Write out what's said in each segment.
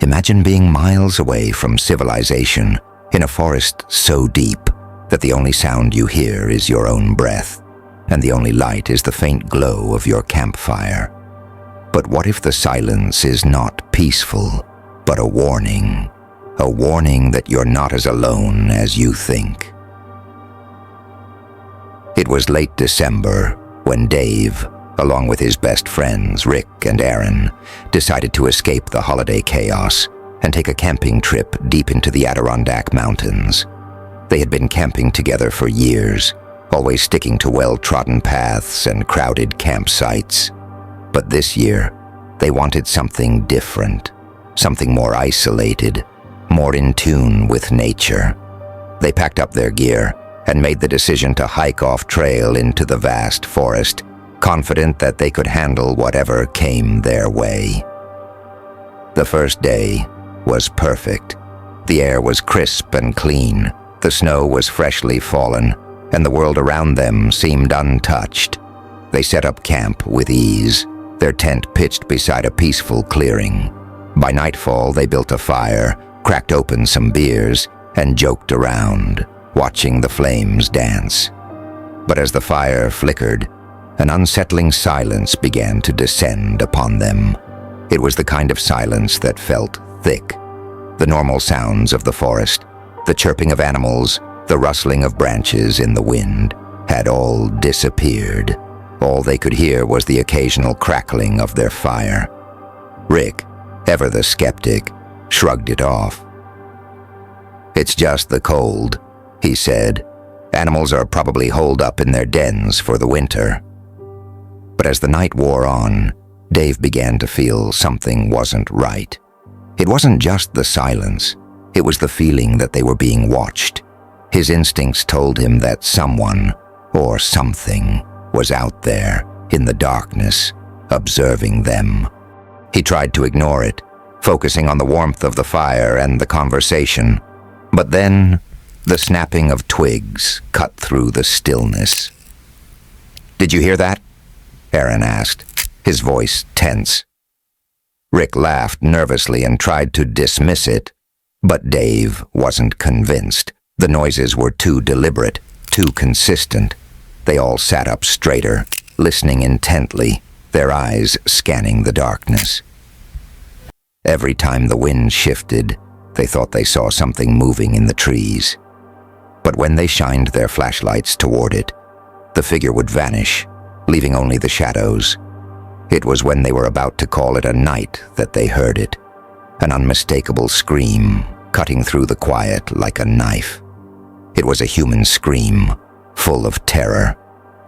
Imagine being miles away from civilization in a forest so deep that the only sound you hear is your own breath, and the only light is the faint glow of your campfire. But what if the silence is not peaceful, but a warning that you're not as alone as you think? It was late December when Dave, along with his best friends Rick and Aaron, decided to escape the holiday chaos and take a camping trip deep into the Adirondack Mountains. They had been camping together for years, always sticking to well-trodden paths and crowded campsites. But this year, they wanted something different, something more isolated, more in tune with nature. They packed up their gear and made the decision to hike off trail into the vast forest, confident that they could handle whatever came their way. The first day was perfect. The air was crisp and clean, the snow was freshly fallen, and the world around them seemed untouched. They set up camp with ease, their tent pitched beside a peaceful clearing. By nightfall, they built a fire, cracked open some beers, and joked around, watching the flames dance. But as the fire flickered, an unsettling silence began to descend upon them. It was the kind of silence that felt thick. The normal sounds of the forest, the chirping of animals, the rustling of branches in the wind, had all disappeared. All they could hear was the occasional crackling of their fire. Rick, ever the skeptic, shrugged it off. "It's just the cold," he said. "Animals are probably holed up in their dens for the winter." But as the night wore on, Dave began to feel something wasn't right. It wasn't just the silence, it was the feeling that they were being watched. His instincts told him that someone, or something, was out there, in the darkness, observing them. He tried to ignore it, focusing on the warmth of the fire and the conversation. But then, the snapping of twigs cut through the stillness. "Did you hear that?" Aaron asked, his voice tense. Rick laughed nervously and tried to dismiss it, but Dave wasn't convinced. The noises were too deliberate, too consistent. They all sat up straighter, listening intently, their eyes scanning the darkness. Every time the wind shifted, they thought they saw something moving in the trees. But when they shined their flashlights toward it, the figure would vanish, leaving only the shadows. It was when they were about to call it a night that they heard it, an unmistakable scream cutting through the quiet like a knife. It was a human scream, full of terror.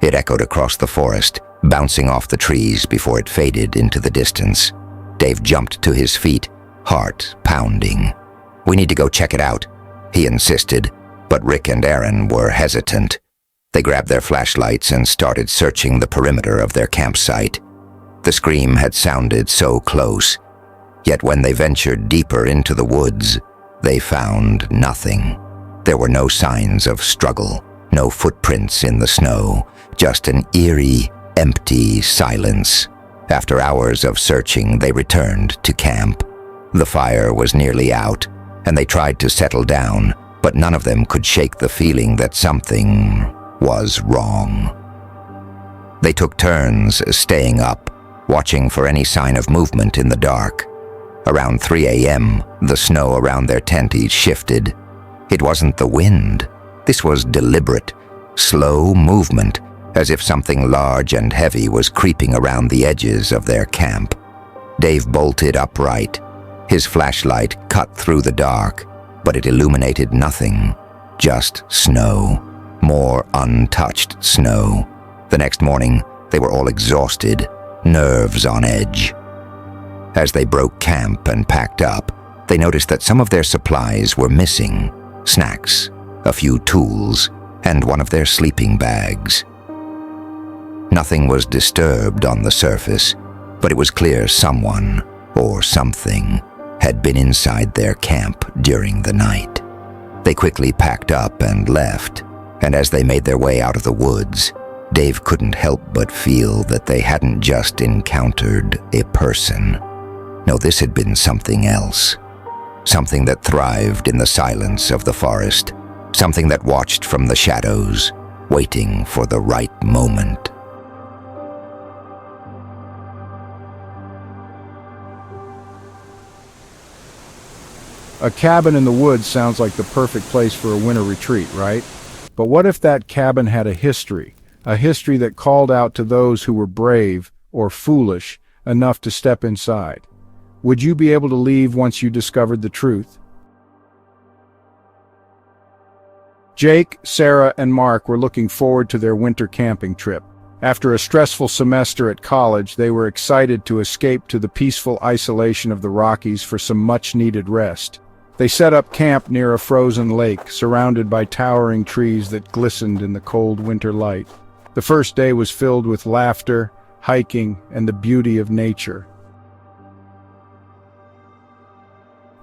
It echoed across the forest, bouncing off the trees before it faded into the distance. Dave jumped to his feet, heart pounding. "We need to go check it out," he insisted, but Rick and Aaron were hesitant. They grabbed their flashlights and started searching the perimeter of their campsite. The scream had sounded so close, yet when they ventured deeper into the woods, they found nothing. There were no signs of struggle, no footprints in the snow, just an eerie, empty silence. After hours of searching, they returned to camp. The fire was nearly out, and they tried to settle down, but none of them could shake the feeling that something was wrong. They took turns staying up, watching for any sign of movement in the dark. Around 3 a.m., the snow around their tent each shifted. It wasn't the wind. This was deliberate, slow movement, as if something large and heavy was creeping around the edges of their camp. Dave bolted upright. His flashlight cut through the dark, but it illuminated nothing, just snow, more untouched snow. The next morning, they were all exhausted, nerves on edge. As they broke camp and packed up, they noticed that some of their supplies were missing: snacks, a few tools, and one of their sleeping bags. Nothing was disturbed on the surface, but it was clear someone, or something, had been inside their camp during the night. They quickly packed up and left, and as they made their way out of the woods, Dave couldn't help but feel that they hadn't just encountered a person. No, this had been something else, something that thrived in the silence of the forest, something that watched from the shadows, waiting for the right moment. A cabin in the woods sounds like the perfect place for a winter retreat, right? But what if that cabin had a history that called out to those who were brave or foolish enough to step inside? Would you be able to leave once you discovered the truth? Jake, Sarah, and Mark were looking forward to their winter camping trip. After a stressful semester at college, they were excited to escape to the peaceful isolation of the Rockies for some much-needed rest. They set up camp near a frozen lake, surrounded by towering trees that glistened in the cold winter light. The first day was filled with laughter, hiking, and the beauty of nature.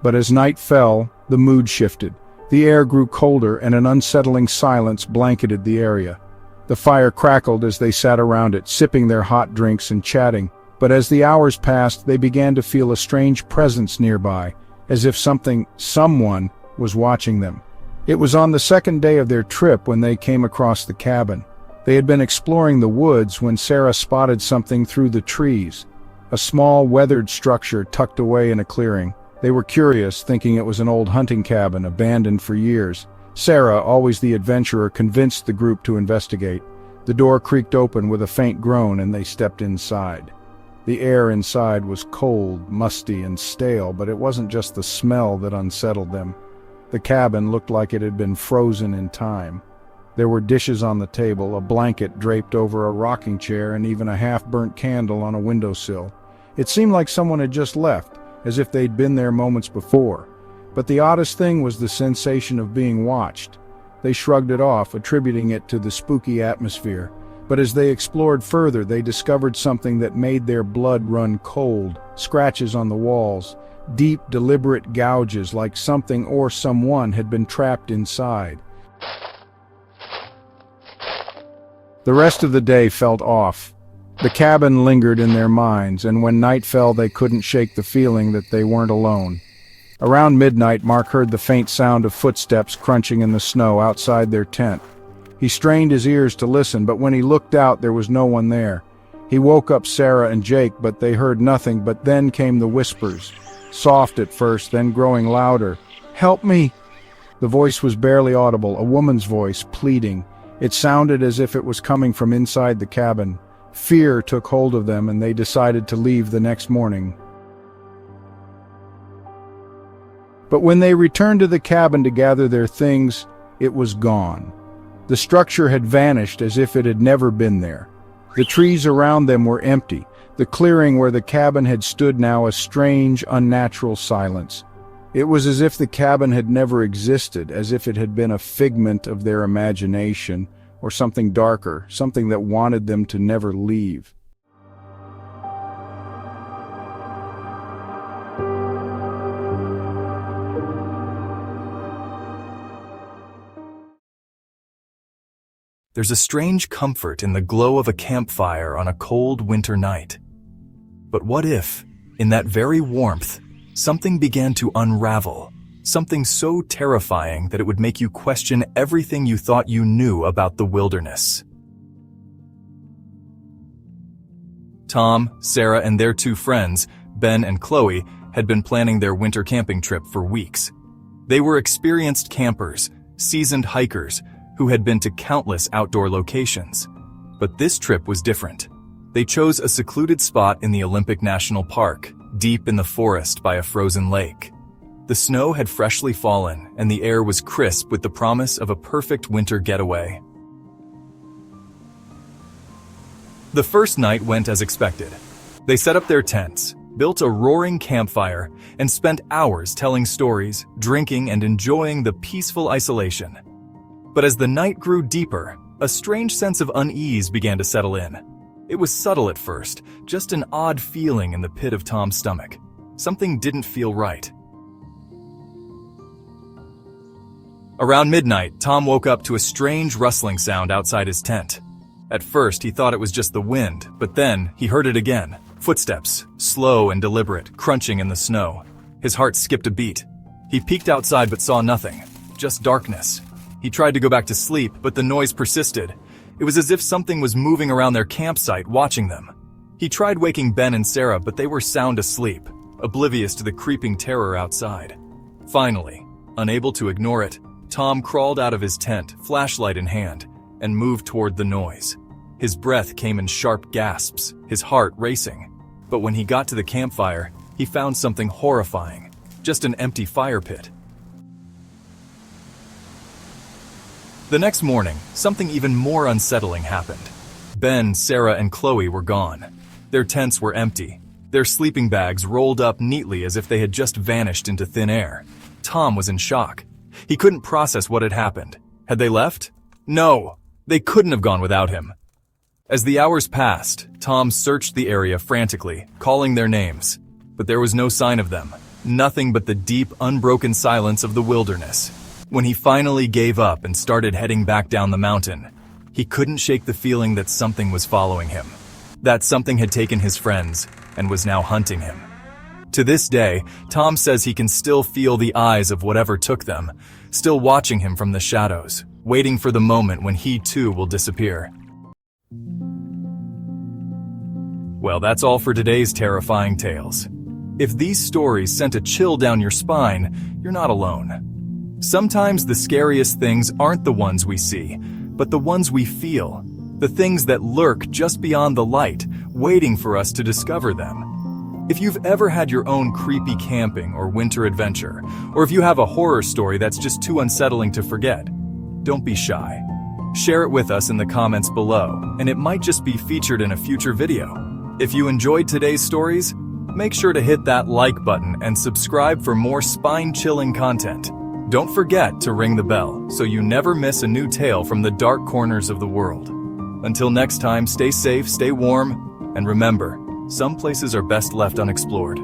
But as night fell, the mood shifted. The air grew colder and an unsettling silence blanketed the area. The fire crackled as they sat around it, sipping their hot drinks and chatting. But as the hours passed, they began to feel a strange presence nearby, as if someone was watching them. It was on the second day of their trip when they came across the cabin. They had been exploring the woods when Sarah spotted something through the trees, a small weathered structure tucked away in a clearing. They were curious, thinking it was an old hunting cabin abandoned for years. Sarah, always the adventurer, convinced the group to investigate. The door creaked open with a faint groan and they stepped inside. The air inside was cold, musty, and stale, but it wasn't just the smell that unsettled them. The cabin looked like it had been frozen in time. There were dishes on the table, a blanket draped over a rocking chair, and even a half-burnt candle on a windowsill. It seemed like someone had just left, as if they'd been there moments before. But the oddest thing was the sensation of being watched. They shrugged it off, attributing it to the spooky atmosphere. But as they explored further, they discovered something that made their blood run cold. Scratches on the walls, deep, deliberate gouges like something or someone had been trapped inside. The rest of the day felt off. The cabin lingered in their minds, and when night fell they couldn't shake the feeling that they weren't alone. Around midnight, Mark heard the faint sound of footsteps crunching in the snow outside their tent. He strained his ears to listen, but when he looked out, there was no one there. He woke up Sarah and Jake, but they heard nothing. But then came the whispers, soft at first, then growing louder. "Help me!" The voice was barely audible, a woman's voice, pleading. It sounded as if it was coming from inside the cabin. Fear took hold of them, and they decided to leave the next morning. But when they returned to the cabin to gather their things, it was gone. The structure had vanished as if it had never been there. The trees around them were empty, the clearing where the cabin had stood now a strange, unnatural silence. It was as if the cabin had never existed, as if it had been a figment of their imagination, or something darker, something that wanted them to never leave. There's a strange comfort in the glow of a campfire on a cold winter night. But what if, in that very warmth, something began to unravel, something so terrifying that it would make you question everything you thought you knew about the wilderness? Tom, Sarah, and their two friends, Ben and Chloe, had been planning their winter camping trip for weeks. They were experienced campers, seasoned hikers, who had been to countless outdoor locations. But this trip was different. They chose a secluded spot in the Olympic National Park, deep in the forest by a frozen lake. The snow had freshly fallen, and the air was crisp with the promise of a perfect winter getaway. The first night went as expected. They set up their tents, built a roaring campfire, and spent hours telling stories, drinking, and enjoying the peaceful isolation. But as the night grew deeper, a strange sense of unease began to settle in. It was subtle at first, just an odd feeling in the pit of Tom's stomach. Something didn't feel right. Around midnight, Tom woke up to a strange rustling sound outside his tent. At first, he thought it was just the wind, but then he heard it again. Footsteps, slow and deliberate, crunching in the snow. His heart skipped a beat. He peeked outside but saw nothing, just darkness. He tried to go back to sleep, but the noise persisted. It was as if something was moving around their campsite, watching them. He tried waking Ben and Sarah, but they were sound asleep, oblivious to the creeping terror outside. Finally, unable to ignore it, Tom crawled out of his tent, flashlight in hand, and moved toward the noise. His breath came in sharp gasps, his heart racing. But when he got to the campfire, he found something horrifying, just an empty fire pit. The next morning, something even more unsettling happened. Ben, Sarah, and Chloe were gone. Their tents were empty, their sleeping bags rolled up neatly as if they had just vanished into thin air. Tom was in shock. He couldn't process what had happened. Had they left? No, they couldn't have gone without him. As the hours passed, Tom searched the area frantically, calling their names. But there was no sign of them, nothing but the deep, unbroken silence of the wilderness. When he finally gave up and started heading back down the mountain, he couldn't shake the feeling that something was following him. That something had taken his friends and was now hunting him. To this day, Tom says he can still feel the eyes of whatever took them, still watching him from the shadows, waiting for the moment when he too will disappear. Well, that's all for today's terrifying tales. If these stories sent a chill down your spine, you're not alone. Sometimes the scariest things aren't the ones we see, but the ones we feel. The things that lurk just beyond the light, waiting for us to discover them. If you've ever had your own creepy camping or winter adventure, or if you have a horror story that's just too unsettling to forget, don't be shy. Share it with us in the comments below, and it might just be featured in a future video. If you enjoyed today's stories, make sure to hit that like button and subscribe for more spine-chilling content. Don't forget to ring the bell so you never miss a new tale from the dark corners of the world. Until next time, stay safe, stay warm, and remember, some places are best left unexplored.